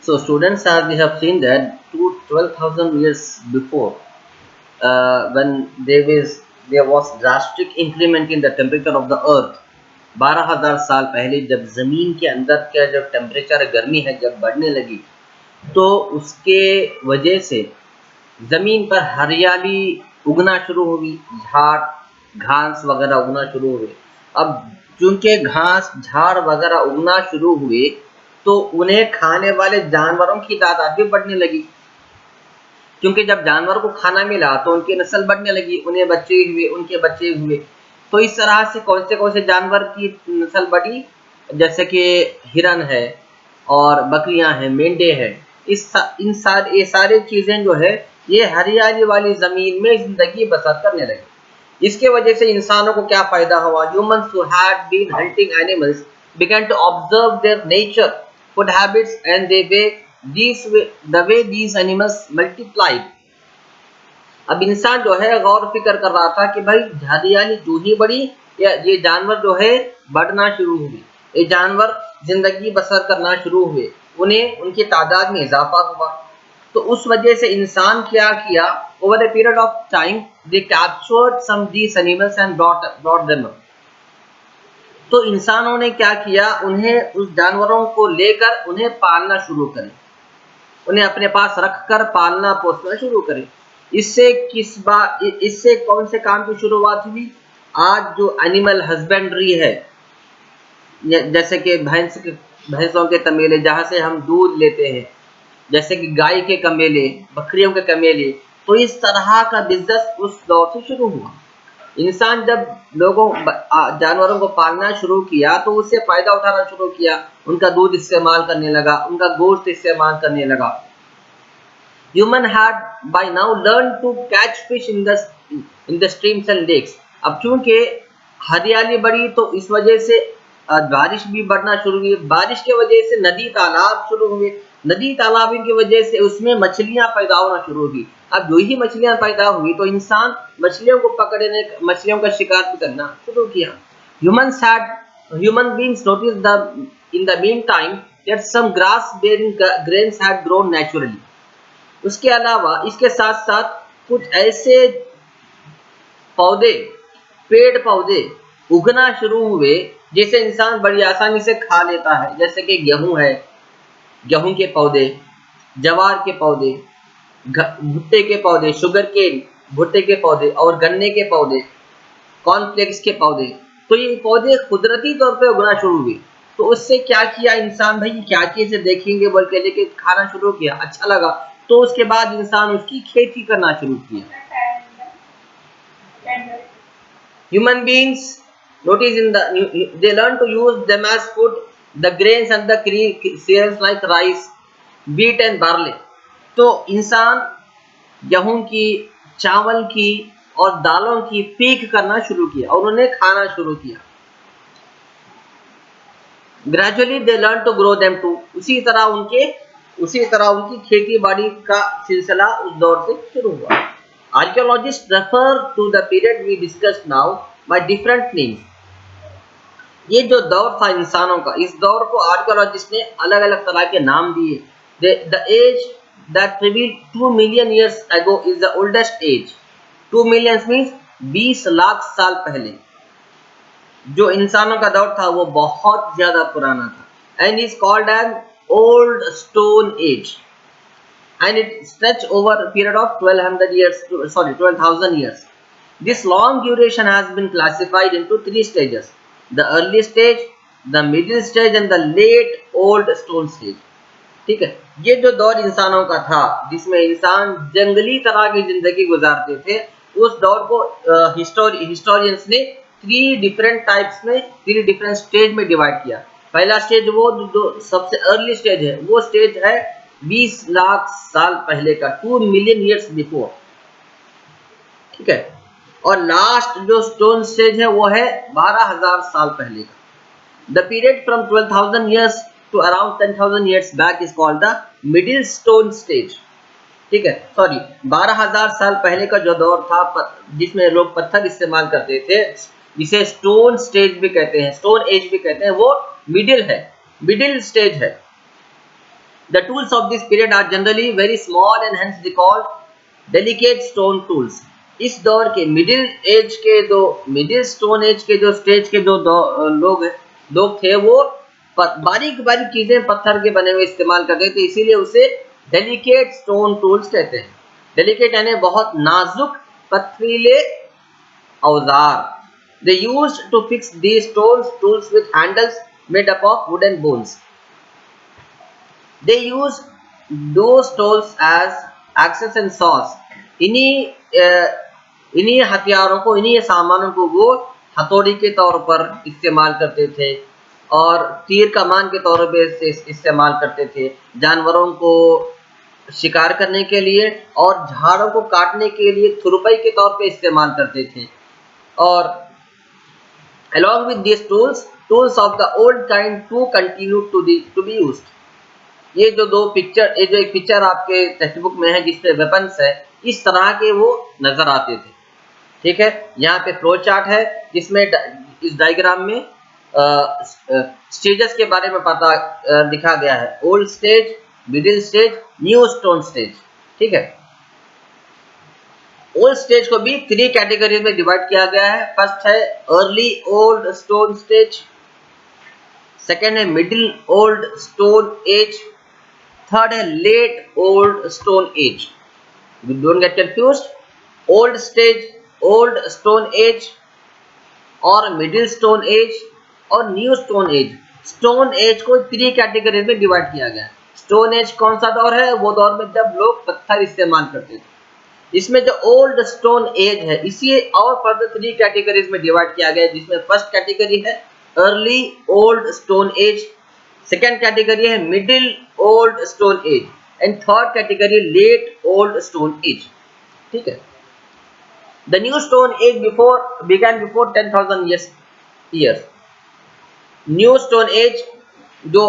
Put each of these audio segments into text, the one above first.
So students, as we have seen that 12,000 years before, when there was drastic increment in the temperature of the earth. 12,000 साल पहले जब जमीन के अंदर का जब टेम्परेचर गर्मी है जब बढ़ने लगी, तो उसके वजह से जमीन पर हरियाली उगना शुरू हुई, झाड़ घास वगैरह उगना शुरू हुए। अब चूंकि घास झाड़ वगैरह उगना शुरू हुए, तो उन्हें खाने वाले जानवरों की तादाद भी बढ़ने लगी, क्योंकि जब जानवर को खाना मिला तो उनकी नस्ल बढ़ने लगी, उन्हें बच्चे हुए, उनके बच्चे हुए। तो इस तरह से कौन से जानवर की नस्ल बढ़ी, जैसे कि हिरन है और बकरियां हैं, मेंढे हैं। ये सारी चीजें जो है ये हरियाली वाली जमीन में जिंदगी बसर करने लगी। इसके वजह से इंसानों को क्या फायदा हुआ? Humans who had been hunting animals began to observe their nature, food habits, and the way these animals multiplied. अब इंसान जो है गौर फिक्र कर रहा था कि भाई हरियाली जो ही बढ़ी, या ये जानवर जो है बढ़ना शुरू हुए, ये जानवर जिंदगी बसर करना शुरू हुए, उन्हें उनकी तादाद में इजाफा हुआ। तो उस वजह से इंसान क्या किया, over the period of time they captured some these animals and brought them up. तो इंसानों ने क्या किया, उन्हें उस जानवरों को लेकर उन्हें पालना शुरू करें, उन्हें अपने पास रखकर पालना पोसना शुरू करें। इससे कौन से काम की शुरुआत हुई? आज जो एनिमल हस्बेंड्री है, जैसे कि भैंसों के तमेले जहां से हम दूध लेते हैं, जैसे कि गाय के कमेले, बकरियों के कमेले, तो इस तरह का बिजनेस उस दौर से शुरू हुआ। इंसान जब जानवरों को पालना शुरू किया तो उससे फायदा उठाना शुरू किया, उनका दूध इस्तेमाल करने लगा, उनका गोश्त इस्तेमाल करने लगा। Human had by now learned to catch fish in the streams and lakes. अब चूंकि हरियाली बढ़ी तो इस वजह से बारिश भी बढ़ना शुरू हुई, बारिश के वजह से नदी तालाब शुरू हुए, नदी तालाब की वजह से उसमें मछलियां पैदा होना शुरू हुई। अब जो ही मछलियां पैदा हुई तो इंसान मछलियों को पकड़ने, मछलियों का शिकार भी करना शुरू किया। Human beings noticed in the meantime that some grass bearing grains had grown naturally. उसके अलावा इसके साथ साथ कुछ ऐसे पौधे, पेड़ पौधे उगना शुरू हुए जिसे इंसान बड़ी आसानी से खा लेता है, जैसे कि गेहूं है, गेहूं के पौधे, जवार के पौधे, भुट्टे के पौधे, शुगर केन भुट्टे के पौधे, और गन्ने के पौधे, कॉर्नफ्लेक्स के पौधे। तो ये पौधे कुदरती तौर पे उगना शुरू हुए। तो उससे क्या किया इंसान, भाई क्या चीज देखेंगे बोल के लेके खाना शुरू किया, अच्छा लगा, तो उसके बाद इंसान उसकी खेती करना शुरू किया। Human beings notice they learn to use them as food, the grains and the cereals like rice, wheat and barley. तो इंसान गेहूं की, चावल की और दालों की पीक करना शुरू किया और उन्हें खाना शुरू किया। Gradually they learn to grow them too. उसी तरह उनकी खेती बाड़ी का सिलसिला उस दौर से शुरू हुआ। Archaeologist refer to the period we discussed now by different names. ये जो दौर था इंसानों का, इस दौर को आर्कियोलॉजिस्ट ने अलग अलग तरह के नाम दिए। The age that prevailed 2 million years ago is the oldest age. 2 million means 20 lakh साल पहले जो इंसानों का दौर था वो बहुत ज्यादा पुराना था, and is called an old stone age, and it stretch over period of 12,000 years. This long duration has been classified into 3 stages: the early stage, the middle stage and the late old stone stage. ठीक है, ये जो दौर इंसानों का था जिसमें इंसान जंगली तरह की जिंदगी गुजारते थे, उस दौर को हिस्टोरियंस ने 3 डिफरेंट टाइप्स में, 3 डिफरेंट स्टेज में डिवाइड किया। पहला स्टेज वो जो सबसे अर्ली स्टेज है, वो स्टेज है 20 लाख साल पहले का, 2 मिलियन ईयर्स बिफोर। ठीक है, और लास्ट जो स्टोन स्टेज है वो है 12,000 साल पहले का। The period from 12,000 years to around 10,000 years back is called the middle stone stage. ठीक है, सॉरी, 12,000 साल पहले का जो दौर था जिसमें लोग पत्थर इस्तेमाल करते थे, जिसे स्टोन स्टेज भी कहते हैं, स्टोन एज भी कहते हैं, वो मिडिल स्टेज है। The tools of this period are generally very small and hence they called delicate stone tools. इस दौर के मिडिल स्टोन एज के जो स्टेज के जो लोग थे वो बारीक बारीक चीजें पत्थर के बने हुए इस्तेमाल करते थे, इसीलिए उसे डेलिकेट स्टोन टूल्स कहते हैं। डेलिकेट यानी बहुत नाजुक पथरीले औजार। They used to fix these tools with handles made up of wooden bones. They use those tools as axes and saws. इन्हीं हथियारों को, इन्हीं सामानों को वो हथौड़ी के तौर पर इस्तेमाल करते थे और तीर कमान के तौर पर इस्तेमाल करते थे, जानवरों को शिकार करने के लिए और झाड़ों को काटने के लिए खुरपई के तौर पे इस्तेमाल करते थे। और along with these tools of the old kind too continue to be used. ये जो एक पिक्चर आपके टेक्स्ट बुक में है जिसपे वेपन्स है, इस तरह के वो नजर आते थे। ठीक है, यहाँ पे फ्लो चार्ट है जिसमें इस डायग्राम में स्टेजेस के बारे में लिखा गया है। Old stage, middle stage, new stone stage. ठीक है, ओल्ड स्टेज को भी 3 कैटेगरीज में डिवाइड किया गया है। फर्स्ट है early old stone stage, second है middle old stone age, third है late old stone age. Don't get confused, old stage, old stone age और मिडिल स्टोन एज और new stone age. Stone age को 3 categories में divide किया गया है। Stone age कौन सा दौर है? वो दौर में जब लोग पत्थर इस्तेमाल करते थे। इसमें जो ओल्ड स्टोन एज है इसी और फर्दर 3 कैटेगरीज में डिवाइड किया गया है, जिसमें फर्स्ट कैटेगरी है early old stone age, second category है middle old stone age and third category late old stone age. ठीक है, the new stone age began before 10,000 years। New stone age जो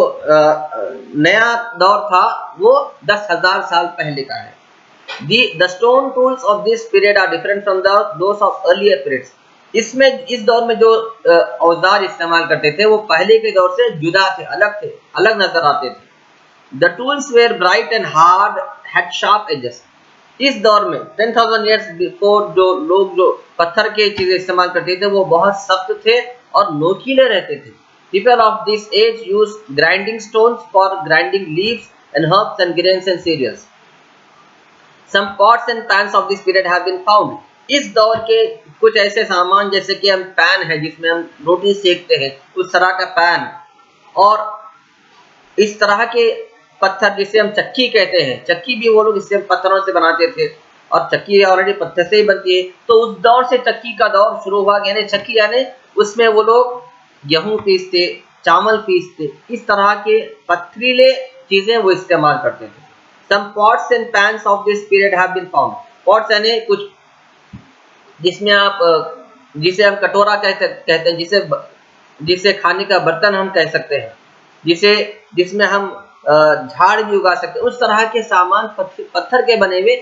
नया दौर था वो 10,000 साल पहले का है। The stone tools of this period are different from those of earlier periods। इस दौर में जो औजार इस्तेमाल करते थे वो पहले के दौर से जुदा थे, अलग नजर आते थे। The tools were bright and hard, had sharp edges। इस दौर में 10,000 years before जो पत्थर के चीजें इस्तेमाल करते थे वो बहुत सख्त थे और नोकीले रहते थे। People of this age used grinding stones for grinding leaves and herbs and grains and cereals। Some pots and pans of this period have been found। इस दौर के कुछ ऐसे सामान जैसे कि हम पैन है जिसमें हम रोटी सेकते हैं, उस तरह का पैन, और इस तरह के पत्थर जिसे हम चक्की कहते हैं, चक्की भी वो लोग इससे पत्थरों से बनाते थे और चक्की ऑलरेडी पत्थर से ही बनती है। तो उस दौर से चक्की का दौर शुरू हुआ, यानी चक्की यानी उसमें वो लोग गेहूं पीसते, चावल पीसते, इस तरह के पथरीले चीजें वो इस्तेमाल करते थे। Some pots and pans of this period have been found। pots यानी कुछ जिसे हम कटोरा कहते हैं, जिसे खाने का बर्तन हम कह सकते हैं, जिसमें हम झाड़ भी उगा सकते हैं, उस तरह के सामान पत्थर के बने हुए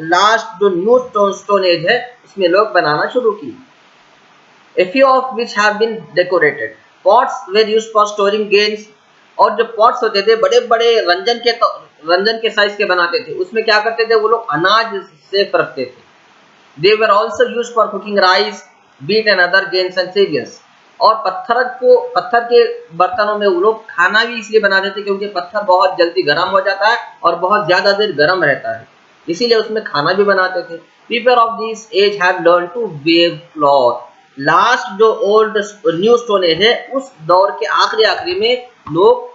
लास्ट जो न्यू स्टोन एज है उसमें लोग बनाना शुरू किए। A few of which have been decorated। pots were used for storing grains। और जो पॉट्स होते थे बड़े बड़े रंजन के साइज के बनाते थे, उसमें क्या करते थे वो लोग अनाज से रखते थे। They were also used for cooking rice, wheat and other grains and cereals। और पत्थर के बर्तनों में वो लोग खाना भी इसलिए बनाते थे क्योंकि पत्थर बहुत जल्दी गर्म हो जाता है और बहुत ज्यादा देर गर्म रहता है, इसीलिए उसमें खाना भी बनाते थे। People of this age have learned to weave cloth। Last जो ओल्ड न्यू स्टोन एज है उस दौर के आखिरी में लोग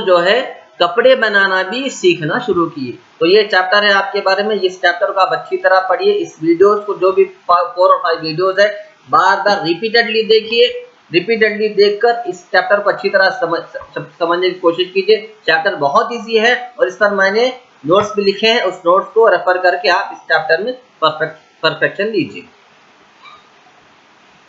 जो है कपड़े बनाना भी सीखना शुरू किए। तो ये चैप्टर है आपके बारे में, इस चैप्टर को आप अच्छी तरह पढ़िए। इस वीडियोस को जो भी 4 और 5 वीडियोस है बार रिपीटेडली देखिए, रिपीटेडली देखकर इस चैप्टर को अच्छी तरह समझने की कोशिश कीजिए। चैप्टर बहुत इजी है और इस पर मैंने नोट्स भी लिखे हैं, उस नोट्स को रेफर करके आप इस चैप्टर में परफेक्शन लीजिए।